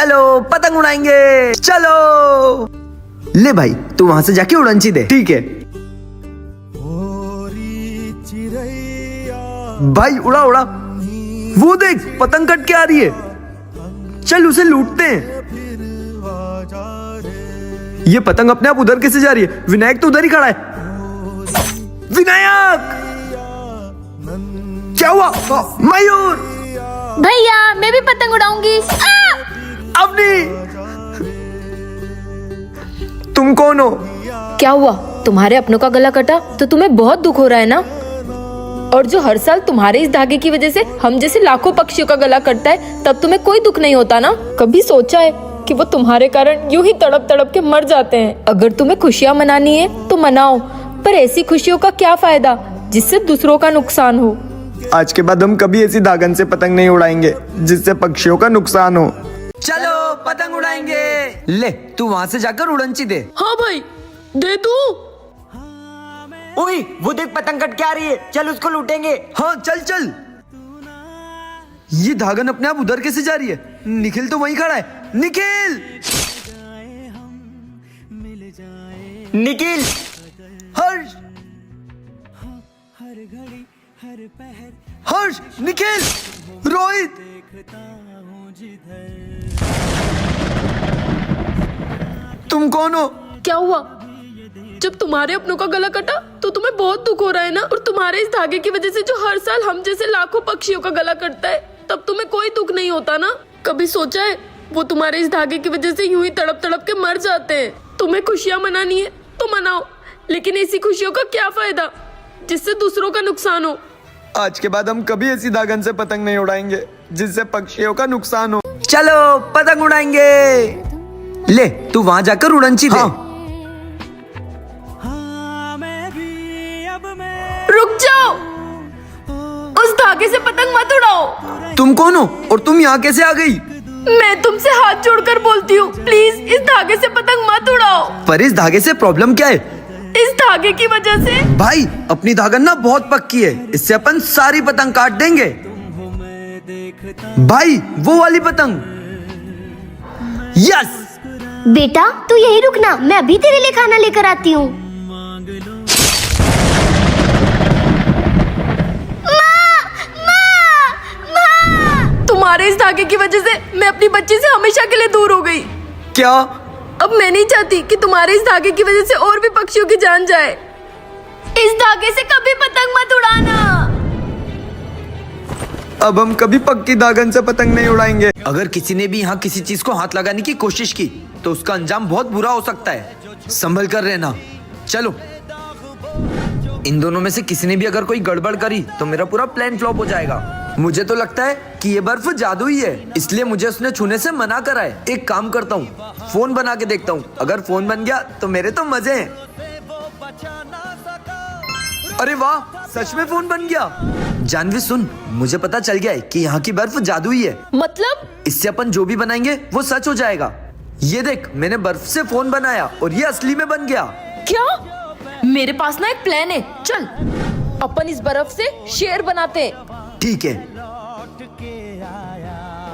चलो पतंग उड़ाएंगे, चलो। ले भाई तू वहां से जाके उड़नची दे, ठीक है भाई। उड़ा उड़ा, वो देख पतंग कट के आ रही है, चल उसे लूटते हैं। ये पतंग अपने आप उधर कैसे जा रही है? विनायक तो उधर ही खड़ा है। विनायक क्या हुआ? मयूर भैया मैं भी पतंग उड़ाऊंगी। अवनी तुम कौन हो? क्या हुआ? तुम्हारे अपनों का गला कटा तो तुम्हें बहुत दुख हो रहा है ना? और जो हर साल तुम्हारे इस धागे की वजह से हम जैसे लाखों पक्षियों का गला कटता है, तब तुम्हें कोई दुख नहीं होता ना? कभी सोचा है कि वो तुम्हारे कारण यूं ही तड़प तड़प के मर जाते हैं? अगर तुम्हें खुशियां मनानी है तो मनाओ, पर ऐसी खुशियों का क्या फायदा जिससे दूसरों का नुकसान हो। आज के बाद हम कभी ऐसी दागन से पतंग नहीं उड़ाएंगे जिससे पक्षियों का नुकसान हो। चलो पतंग उड़ाएंगे। ले तू वहां से जाकर उड़नची दे। हाँ भाई दे तू। ओए वो देख पतंग कट के आ रही है, चल उसको लूटेंगे। हाँ चल चल। ये धागन अपने आप उधर कैसे जा रही है? निखिल तो वहीं खड़ा है। निखिल निखिल हर्ष हर्ष निखिल रोहित तुम कौन हो? क्या हुआ? जब तुम्हारे अपनों का गला कटा तो तुम्हें बहुत दुख हो रहा है ना? और तुम्हारे इस धागे की वजह से जो हर साल हम जैसे लाखों पक्षियों का गला कटता है, तब तुम्हें कोई दुख नहीं होता ना? कभी सोचा है वो तुम्हारे इस धागे की वजह से यूं ही तड़प तड़प के मर जाते हैं? तुम्हें खुशियां मनानी है तो मनाओ, लेकिन ऐसी खुशियों का क्या फायदा जिससे दूसरों का नुकसान हो। आज के बाद हम कभी ऐसी दागन से पतंग नहीं उड़ाएंगे जिससे पक्षियों का नुकसान हो। चलो पतंग उड़ाएंगे। ले तू वहां जाकर उड़नची दे। रुक जाओ, उस धागे से पतंग मत उड़ाओ। तुम कौन हो और तुम यहाँ कैसे आ गई? मैं तुमसे हाथ जोड़कर बोलती हूँ, प्लीज इस धागे से पतंग मत उड़ाओ। पर इस धागे से प्रॉब्लम क्या है? इस धागे की वजह से भाई अपनी धागन ना बहुत पक्की है, इससे अपन सारी पतंग काट देंगे। भाई वो वाली पतंग। यस बेटा तू यही रुकना, मैं अभी तेरे लिए खाना लेकर आती हूँ। तुम्हारे इस धागे की वजह से मैं अपनी बच्ची से हमेशा के लिए दूर हो गई। क्या? अब मैं नहीं चाहती कि तुम्हारे इस धागे की वजह से और भी पक्षियों की जान जाए। इस धागे से कभी पतंग मत उड़ाना। अब हम कभी पक्की दागन से पतंग नहीं उड़ाएंगे। अगर किसी ने भी यहाँ किसी चीज को हाथ लगाने की कोशिश की तो उसका अंजाम बहुत बुरा हो सकता है। संभल कर रहना। चलो इन दोनों में से किसी ने भी अगर कोई गड़बड़ करी तो मेरा पूरा प्लान फ्लॉप हो जाएगा। मुझे तो लगता है कि ये बर्फ जादुई है, इसलिए मुझे उसने छूने से मना करा है। एक काम करता हूँ, फोन बना के देखता हूँ। अगर फोन बन गया तो मेरे तो मजे हैं। अरे वाह, सच में फोन बन गया। जानवी सुन, मुझे पता चल गया है कि यहाँ की बर्फ जादुई है। मतलब? इससे अपन जो भी बनाएंगे वो सच हो जाएगा। ये देख, मैंने बर्फ से फोन बनाया और ये असली में बन गया। क्या? मेरे पास ना एक प्लान है, चल अपन इस बर्फ से शेर बनाते हैं। ठीक है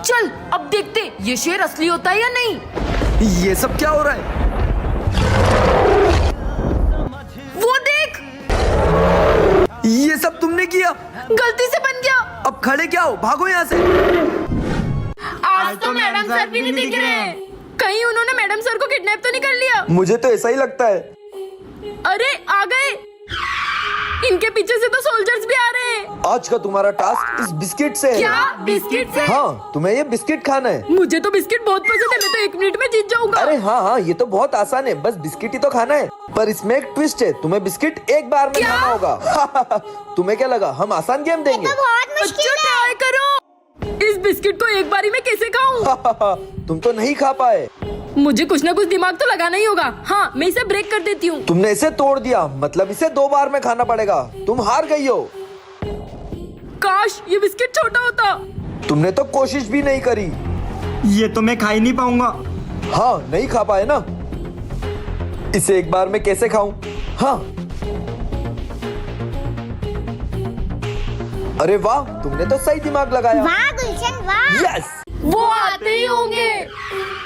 चल अब देखते ये शेर असली होता है या नहीं। ये सब क्या हो रहा है? वो देख, ये सब तुमने किया? गलती से बन गया। अब खड़े क्या हो, भागो यहाँ से। आज तो मैडम सर भी नहीं दिख रहे हैं। कहीं उन्होंने मैडम सर को किडनैप तो नहीं कर लिया? मुझे तो ऐसा ही लगता है। अरे आ गए, इनके पीछे से तो सोल्जर्स भी आ रहे हैं। आज का तुम्हारा टास्क इस बिस्किट से है। क्या बिस्किट से? हाँ, तुम्हें ये बिस्किट खाना है। मुझे तो बिस्किट बहुत पसंद है, मैं तो 1 मिनट में जीत जाऊंगा। अरे हाँ हाँ, ये तो बहुत आसान है, बस बिस्किट ही तो खाना है। पर इसमें एक ट्विस्ट है, तुम्हें बिस्किट एक बार में खाना होगा। तुम्हें क्या लगा हम आसान गेम देंगे? अच्छा ट्राई करो। इस बिस्किट को एक बारी में कैसे खाऊं? तुम तो नहीं खा पाए। मुझे कुछ ना कुछ दिमाग तो लगाना ही होगा। हाँ, मैं इसे ब्रेक कर देती हूँ। तुमने इसे तोड़ दिया, मतलब इसे 2 बार में खाना पड़ेगा। तुम हार गई हो। काश ये बिस्किट छोटा होता। तुमने तो कोशिश भी नहीं करी। ये तो मैं खा ही नहीं पाऊंगा। हाँ, नहीं खा पाए ना। इसे एक बार में कैसे खाऊं? हाँ, अरे वाह, तुमने तो सही दिमाग लगाया। वाह गुलशन वाह। यस, वो आते ही होंगे।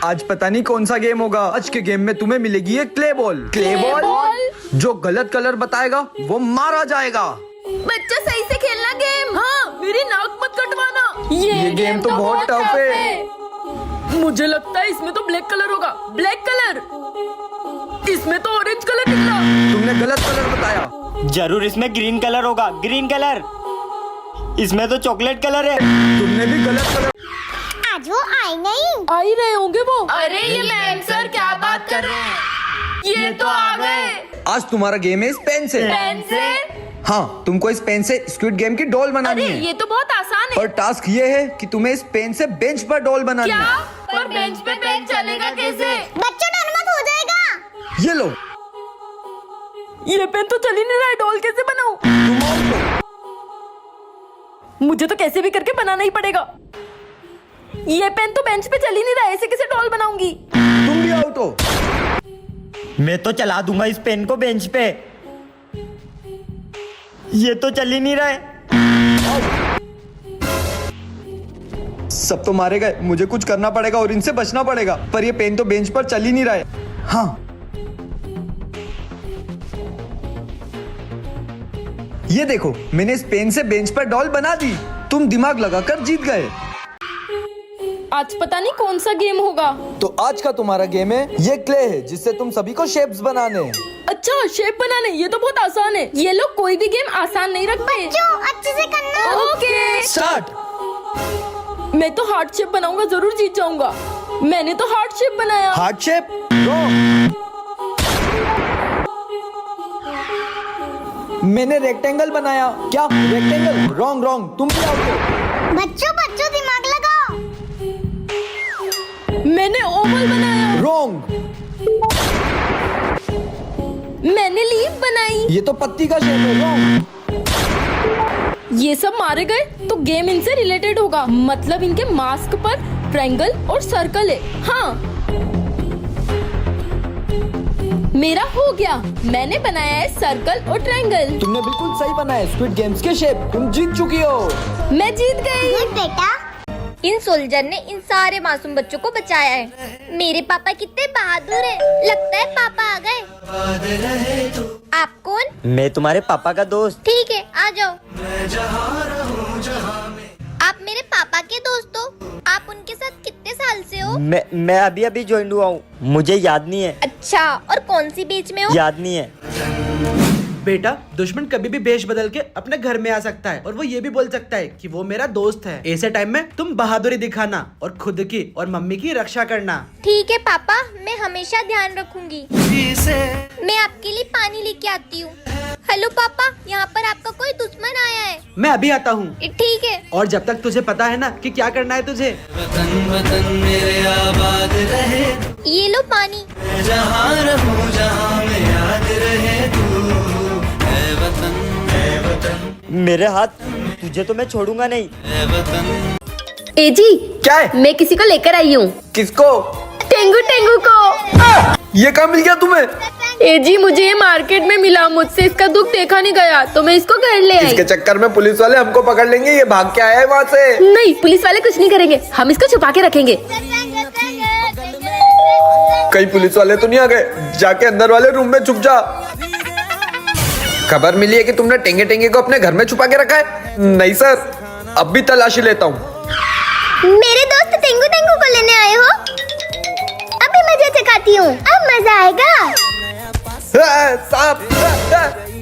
आज पता नहीं कौन सा गेम होगा। आज के गेम में तुम्हें मिलेगी ये क्ले बॉल। क्ले बॉल जो गलत कलर बताएगा वो मारा जाएगा। बच्चा सही से खेलना गेम। हाँ, मेरी नाक मत कटवाना। ये गेम तो बहुत टफ है। मुझे लगता है इसमें तो ब्लैक कलर होगा। Black colour. इसमें तो ऑरेंज कलर निकला। तुमने गलत कलर बताया। जरूर इसमें ग्रीन कलर होगा। Green colour. इसमें तो चॉकलेट कलर है। तुमने भी गलत कलर। आज वो आए नहीं। आ ही रहे होंगे वो। अरे ये मैम सर क्या बात कर रहे हैं। ये तो आ गए। आज तुम्हारा गेम है इस पेन से। पेन से? हाँ, तुमको इस पेन से स्क्विड गेम की डॉल बनानी अरे है। ये तो बहुत आसान है। और टास्क ये है कि तुम्हें इस पेन से बेंच पर डॉल बनानी क्या? है। पर बेंच पे पेन चलेगा कैसे? बच्चों डर मत हो जाएगा। ये लो। ये पेन तो चल ही नहीं रहा है। डॉल कैसे बनाऊं? तुम आउट हो। मुझे तो कैसे भी करके बनाना ही पड़ेगा। ये पेन तो बेंच पे चल ही नहीं रहा है। ऐसे कैसे डॉल बनाऊंगी? तुम भी आउट हो। मैं तो चला दूंगा इस पेन को बेंच पे। ये तो चल ही नहीं रहा है। सब तो मारे गए। मुझे कुछ करना पड़ेगा और इनसे बचना पड़ेगा। पर ये पेन तो बेंच पर चल ही नहीं रहा है। हाँ, ये देखो, मैंने इस पेन से बेंच पर डॉल बना दी। तुम दिमाग लगाकर जीत गए। आज पता नहीं कौन सा गेम होगा। तो आज का तुम्हारा गेम है ये क्ले है, जिससे तुम सभी को शेप्स बनाने हैं। अच्छा, शेप बनाने। ये तो बहुत आसान है। ये लोग कोई भी गेम आसान नहीं रखते। जो अच्छे से करना। Okay start. मैं तो हार्ट शेप बनाऊंगा। जरूर जीत जाऊंगा। मैंने तो हार्ट शेप बनाया। Heart shape. मैंने रेक्टेंगल बनाया। क्या? रेक्टेंगल। Wrong wrong. तुम भी आउट हो। बच्चों बच्चों दिमाग लगाओ। मैंने ओवल बनाया। रॉन्ग। मैंने लीफ बनाई। ये तो पत्ती का शेप है। रॉन्ग। ये सब मारे गए तो गेम इनसे रिलेटेड होगा। मतलब इनके मास्क पर ट्रायंगल और सर्कल है। हाँ, मेरा हो गया। मैंने बनाया है सर्कल और ट्रायंगल। तुमने बिल्कुल सही बनाया स्क्विड गेम्स के शेप। तुम जीत चुकी हो। मैं जीत गई। गुड बेटा। इन सोल्जर ने इन सारे मासूम बच्चों को बचाया है। मेरे पापा कितने बहादुर हैं। लगता है पापा आ गए। आप कौन? मैं तुम्हारे पापा का दोस्त। ठीक है, आ जाओ। आप मेरे पापा के दोस्त हो? आप उनके साथ कितने साल से हो? मैं अभी अभी ज्वाइन हुआ हूँ। मुझे याद नहीं है। अच्छा, और कौन सी बीच में हो? याद नहीं है। बेटा, दुश्मन कभी भी भेष बदल के अपने घर में आ सकता है और वो ये भी बोल सकता है कि वो मेरा दोस्त है। ऐसे टाइम में तुम बहादुरी दिखाना और खुद की और मम्मी की रक्षा करना। ठीक है पापा, मैं हमेशा ध्यान रखूंगी। मैं आपके लिए पानी लेके आती हूँ। हेलो पापा, यहाँ पर आपका कोई दुश्मन आया है। मैं अभी आता हूँ। ठीक है। और जब तक तुझे पता है ना कि क्या करना है तुझे। ये लो पानी। मेरे हाथ, तुझे तो मैं छोड़ूंगा नहीं। ए जी, क्या है? मैं किसी को लेकर आई हूँ। किसको? टेंगू टेंगू को। ये कहाँ मिल गया तुम्हें? ए जी, मुझे ये मार्केट में मिला। मुझसे इसका दुख देखा नहीं गया तो मैं इसको घर ले आई। इसके चक्कर में पुलिस वाले हमको पकड़ लेंगे। ये भाग के आया है वहाँ से। नहीं, पुलिस वाले कुछ नहीं करेंगे। हम इसको छुपा के रखेंगे। कहीं पुलिस वाले तो नहीं आ गए? जाके अंदर वाले रूम में छुप जा। खबर मिली है कि तुमने टेंगे टेंगे को अपने घर में छुपा के रखा है। नहीं सर, अब भी तलाशी लेता हूँ। मेरे दोस्त टेंगू टेंगू को लेने आए हो? अभी मजा चखाती हूँ। अब मजा आएगा। सांप।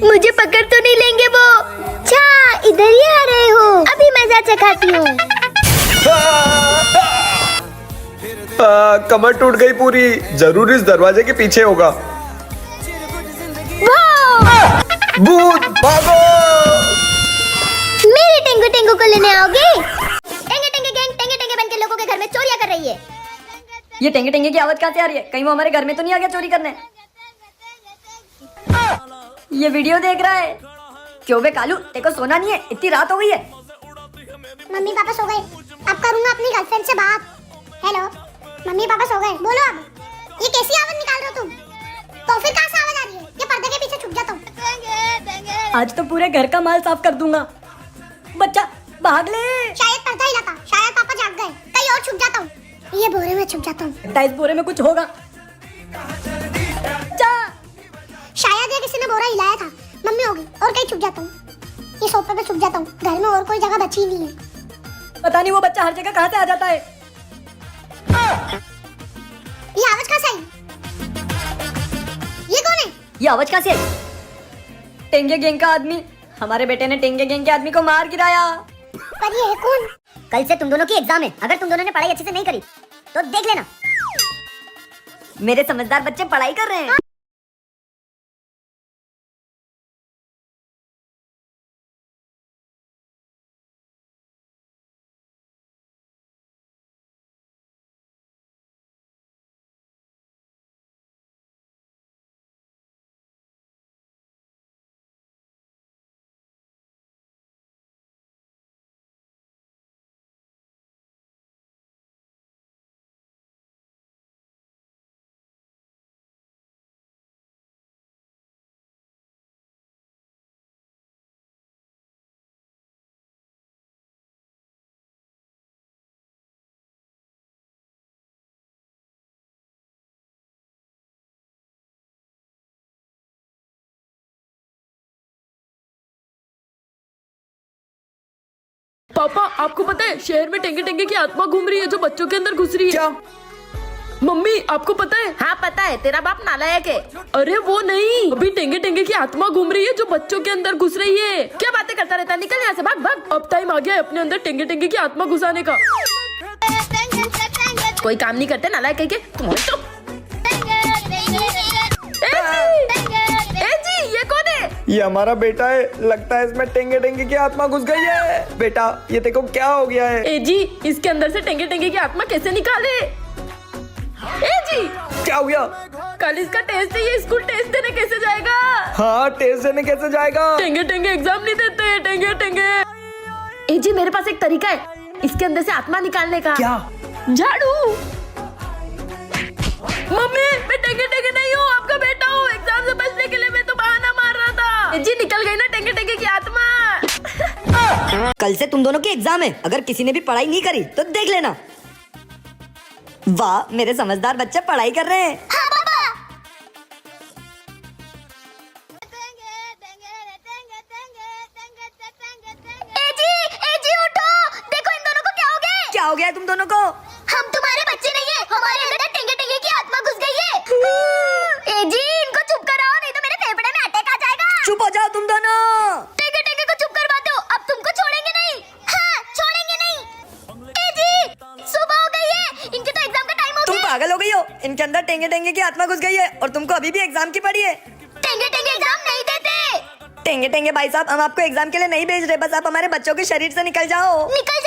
मुझे पकड़ तो नहीं लेंगे वो? अच्छा, इधर ही आ रहे हो। अभी मजा चखाती हूँ। कमर टूट गई पूरी। जरूर इस दरवाजे के पीछे होगा। भूत, भागो! मेरे टेंगू टेंगू को लेने आओगे? टेंगे टेंगे गैंग टेंगे टेंगे बन के लोगों के घर में चोरियां कर रही है। ये टेंगे टेंगे की आवाज कहाँ से आ रही है? कहीं वो हमारे घर में तो नहीं आ गया चोरी करने? ये वीडियो देख रहा है। क्यों बे कालू, तेरे को सोना नहीं है? इतनी रात हो गई है। मम्मी पापा सो गए। अब करूंगा अपनी गर्लफ्रेंड से बात। हेलो, मम्मी पापा सो गए। बोलो अब। ये कैसी आवाज निकाल रहे हो तुम? तो फिर कहाँ से आवाज आ रही है? ये पर्दे के पीछे छुप जाता हूँ। आज तो पूरे घर का माल साफ कर दूंगा। बच्चा भाग ले। शायद पर्दा हिला था। शायद पापा जाग गए। कहीं और छुप जाता हूँ। ये बोरे में छुप जाता हूँ। लगता है इस बोरे में कुछ होगा। जा। शायद ये किसी ने बोरा हिलाया था, मम्मी होगी। और कहीं छुप जाता हूँ, ये सोफे पे छुप जाता हूँ। घर में और कोई जगह बची नहीं है। पता नहीं वो बच्चा हर जगह कहाँ से आ जाता है। ये आवाज कहाँ से आई? ये कौन है? ये आवाज कहाँ से आई? टेंगे गैंग का आदमी। हमारे बेटे ने टेंगे गैंग के आदमी को मार गिराया। पर ये है कौन? कल से तुम दोनों की एग्जाम है। अगर तुम दोनों ने पढ़ाई अच्छे से नहीं करी तो देख लेना। मेरे समझदार बच्चे पढ़ाई कर रहे हैं। पापा आपको पता है शहर में टेंगे टेंगे की आत्मा घूम रही है जो बच्चों के अंदर घुस रही है। क्या? मम्मी आपको पता है? हाँ पता है, तेरा बाप नालायक है। अरे वो नहीं, अभी टेंगे टेंगे की आत्मा घूम रही है जो बच्चों के अंदर घुस रही है। क्या बातें करता रहता है, निकल यहाँ से, भाग भाग। अब टाइम आ गया है अपने अंदर टेंगे टेंगे की आत्मा घुसाने का। कोई काम नहीं करते नालायक कह के तुम्हारे तो। ए जी ये कौन है? ये हमारा बेटा है, लगता है इसमें टेंगे टेंगे की आत्मा घुस गई है। बेटा ये देखो क्या हो गया है। ए जी इसके अंदर से टेंगे टेंगे की आत्मा कैसे निकाले? ए जी क्या हो गया? कल इसका टेस्ट है, ये स्कूल टेस्ट देने कैसे जाएगा? हाँ टेस्ट देने कैसे जाएगा? टेंगे टेंगे एग्जाम नहीं देते, टेंगे टेंगे। ए जी मेरे पास एक तरीका है इसके अंदर से आत्मा निकालने का। क्या? झाड़ू। मम्मी मैं टेंगे टेंगे नहीं हूँ, आपका बेटा हूँ। एग्जाम से बचने के लिए मैं तो बहाना मार रहा था। जी निकल गई ना टेंगे टेंगे की आत्मा। कल से तुम दोनों की एग्जाम है। अगर किसी ने भी पढ़ाई नहीं करी तो देख लेना। वाह मेरे समझदार बच्चे पढ़ाई कर रहे हैं। हाँ पापा। ए जी उठो, देखो इन दोनों को क्या हो गया। क्या हो गया है तुम दोनों को? हम तुम्हारे बच्चे नहीं है, हमारे अंदर टेंगे टेंगे की आत्मा घुस गई है। ए जी इनको चुप कराओ, नहीं तो मेरे फेफड़े में अटैक आ जाएगा। चुप हो जाओ तुम दोनों। टेंगे टेंगे को चुप करवा दो, अब तुमको छोड़ेंगे नहीं। हाँ छोड़ेंगे नहीं। ए जी सुबह हो गई है, इनके तो एग्जाम का टाइम हो तुम गया। पागल हो गई हो? इनके अंदर टेंगे टेंगे की आत्मा घुस गई है और तुमको अभी भी एग्जाम की पड़ी है। टेंगे टेंगे एग्जाम नहीं देते। टेंगे टेंगे भाई साहब हम आपको एग्जाम के लिए नहीं भेज रहे, बस आप हमारे बच्चों के शरीर से निकल जाओ। निकल